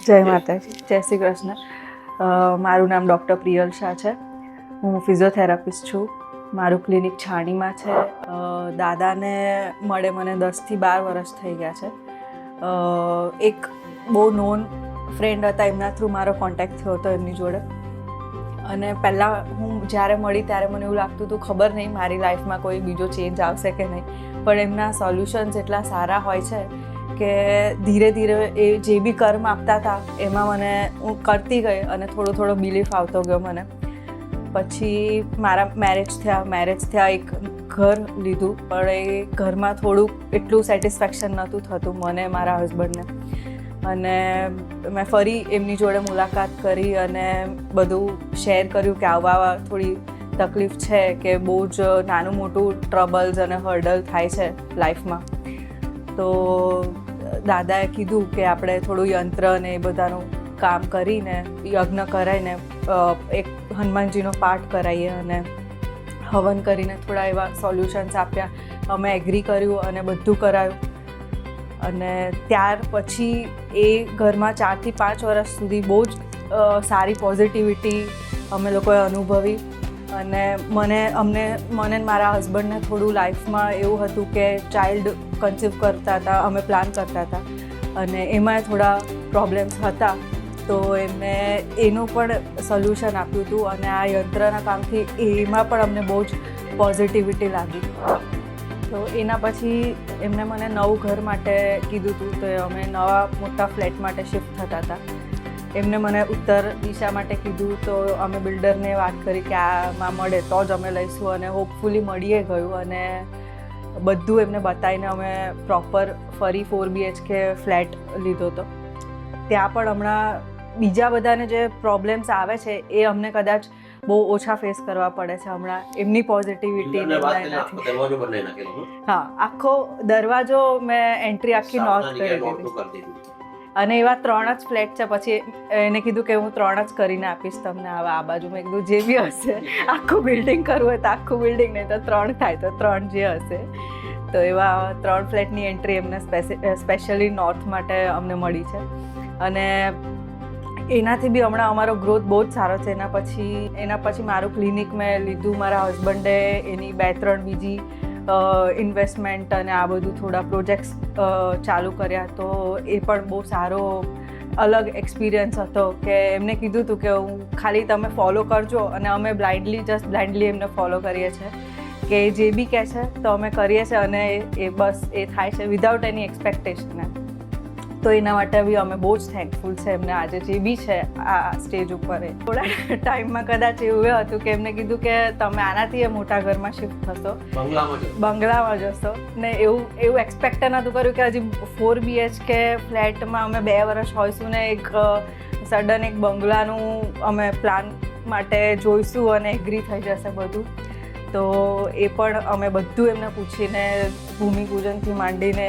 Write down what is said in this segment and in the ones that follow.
જય માતાજી, જય શ્રી કૃષ્ણ. મારું નામ ડૉક્ટર પ્રિયલ શાહ છે. હું ફિઝિયોથેરાપિસ્ટ છું. મારું ક્લિનિક છાણીમાં છે. દાદાને મળે મને 10થી 12 વર્ષ થઈ ગયા છે. એક બહુ નોન ફ્રેન્ડ હતા, એમના થ્રુ મારો કોન્ટેક્ટ થયો હતો એમની જોડે. અને પહેલાં હું જ્યારે મળી ત્યારે મને એવું લાગતું હતું ખબર નહીં મારી લાઈફમાં કોઈ બીજો ચેન્જ આવશે કે નહીં, પણ એમના સોલ્યુશન્સ એટલા સારા હોય છે કે ધીરે ધીરે એ જે બી કર્મ આપતા હતા એમાં મને હું કરતી ગઈ અને થોડો બિલીફ આવતો ગયો મને. પછી મારા મેરેજ થયા, એક ઘર લીધું, પણ એ ઘરમાં થોડુંક એટલું સેટિસ્ફેક્શન નહોતું થતું મને, મારા હસબન્ડને. અને મેં ફરી એમની જોડે મુલાકાત કરી અને બધું શેર કર્યું કે આવા થોડી તકલીફ છે, કે બહુ જ નાનું મોટું ટ્રબલ્સ અને હર્ડલ થાય છે લાઈફમાં. તો દાદાએ કીધું કે આપણે થોડું યંત્ર ને એ બધાનું કામ કરીને, યજ્ઞ કરાવીને, એક હનુમાનજીનો પાઠ કરાવીએ અને હવન કરીને થોડા એવા સોલ્યુશન્સ આપ્યા. અમે એગ્રી કર્યું અને બધું કરાયું. અને ત્યાર પછી એ ઘરમાં 4 થી 5 વર્ષ સુધી બહુ જ સારી પોઝિટિવિટી અમે લોકોએ અનુભવી. અને મને મારા હસબન્ડને થોડું લાઈફમાં એવું હતું કે ચાઇલ્ડ કન્સીવ કરતા હતા, અમે પ્લાન કરતા હતા અને એમાં થોડા પ્રોબ્લેમ્સ હતા. તો એમને એનું પણ સોલ્યુશન આપ્યું હતું અને આ યંત્રના કામથી એમાં પણ અમને બહુ જ પોઝિટિવિટી લાગી. તો એના પછી એમને મને નવું ઘર માટે કીધું હતું. તો અમે નવા મોટા ફ્લેટ માટે શિફ્ટ થતા હતા. એમને મને ઉત્તર દિશા માટે કીધું. તો અમે બિલ્ડરને વાત કરી કે આમાં મળે તો જ અમે લઈશું, અને હોપફુલી મળીએ ગયું. અને બધું એમને બતાવીને અમે પ્રોપર ફરી 4 BHK ફ્લેટ લીધો હતો. ત્યાં પણ હમણાં બીજા બધાને જે પ્રોબ્લેમ્સ આવે છે એ અમને કદાચ બહુ ઓછા ફેસ કરવા પડે છે હમણાં, એમની પોઝિટિવિટી. હા, આખો દરવાજો મેં એન્ટ્રી આખી નોર્થ કરી દીધી. અને એવા 3 જ ફ્લેટ છે. પછી એને કીધું કે હું 3 જ કરીને આપીશ તમને આ બાજુ. મેં કીધું જે બી હશે, આખું બિલ્ડિંગ કરવું હોય તો આખું બિલ્ડિંગ, નહીં તો 3 થાય તો 3 જે હશે. તો એવા 3 ફ્લેટની એન્ટ્રી એમને સ્પેશિયલી નોર્થ માટે અમને મળી છે. અને એનાથી બી હમણાં અમારો ગ્રોથ બહુ જ સારો છે. એના પછી મારું ક્લિનિક મેં લીધું. મારા હસબન્ડે એની 2-3 બીજી ઇન્વેસ્ટમેન્ટ અને આ બધું થોડા પ્રોજેક્ટ્સ ચાલુ કર્યા. તો એ પણ બહુ સારો અલગ એક્સપિરિયન્સ હતો કે એમને કીધું હતું કે હું ખાલી તમે ફોલો કરજો, અને અમે બ્લાઇન્ડલી એમને ફોલો કરીએ છીએ કે જે બી કહે છે તો અમે કરીએ છીએ, અને એ બસ એ થાય છે વિધાઉટ એની એક્સપેક્ટેશન. તો એના માટે બી અમે બહુ જ થેન્કફુલ છે એમને આજે જે બી છે આ સ્ટેજ ઉપર. થોડા ટાઈમમાં કદાચ એવું હતું કે એમને કીધું કે તમે આનાથી મોટા ઘરમાં શિફ્ટ થશો, બંગલામાં જશો ને, એવું એક્સપેક્ટ નહોતું કર્યું કે હજી 4 BHK ફ્લેટમાં અમે 2 વર્ષ હોઈશું ને એક સડન એક બંગલાનું અમે પ્લાન માટે જોઈશું અને એગ્રી થઈ જશે બધું. તો એ પણ અમે બધું એમને પૂછીને, ભૂમિપૂજનથી માંડીને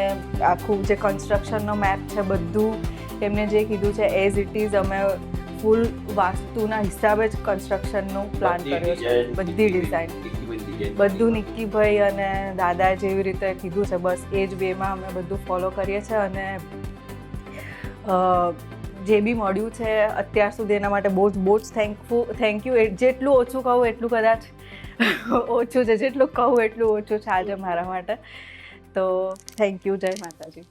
આખું જે કન્સ્ટ્રક્શનનો મેપ છે બધું એમને જે કીધું છે એઝ ઇટ ઇઝ અમે ફૂલ વાસ્તુના હિસાબે જ કન્સ્ટ્રક્શનનું પ્લાન કર્યો છે. બધી ડિઝાઇન બધું નિક્કીભાઈ અને દાદાએ જેવી રીતે કીધું છે બસ એ જ વેમાં અમે બધું ફોલો કરીએ છીએ. અને જે બી મળ્યું છે અત્યાર સુધી એના માટે બહુ જ થેન્ક યુ. જેટલું ઓછું કહું એટલું કદાચ ઓછું છે, જેટલું કહું એટલું ઓછું છે આજે મારા માટે. તો થેન્ક યુ. જય માતાજી.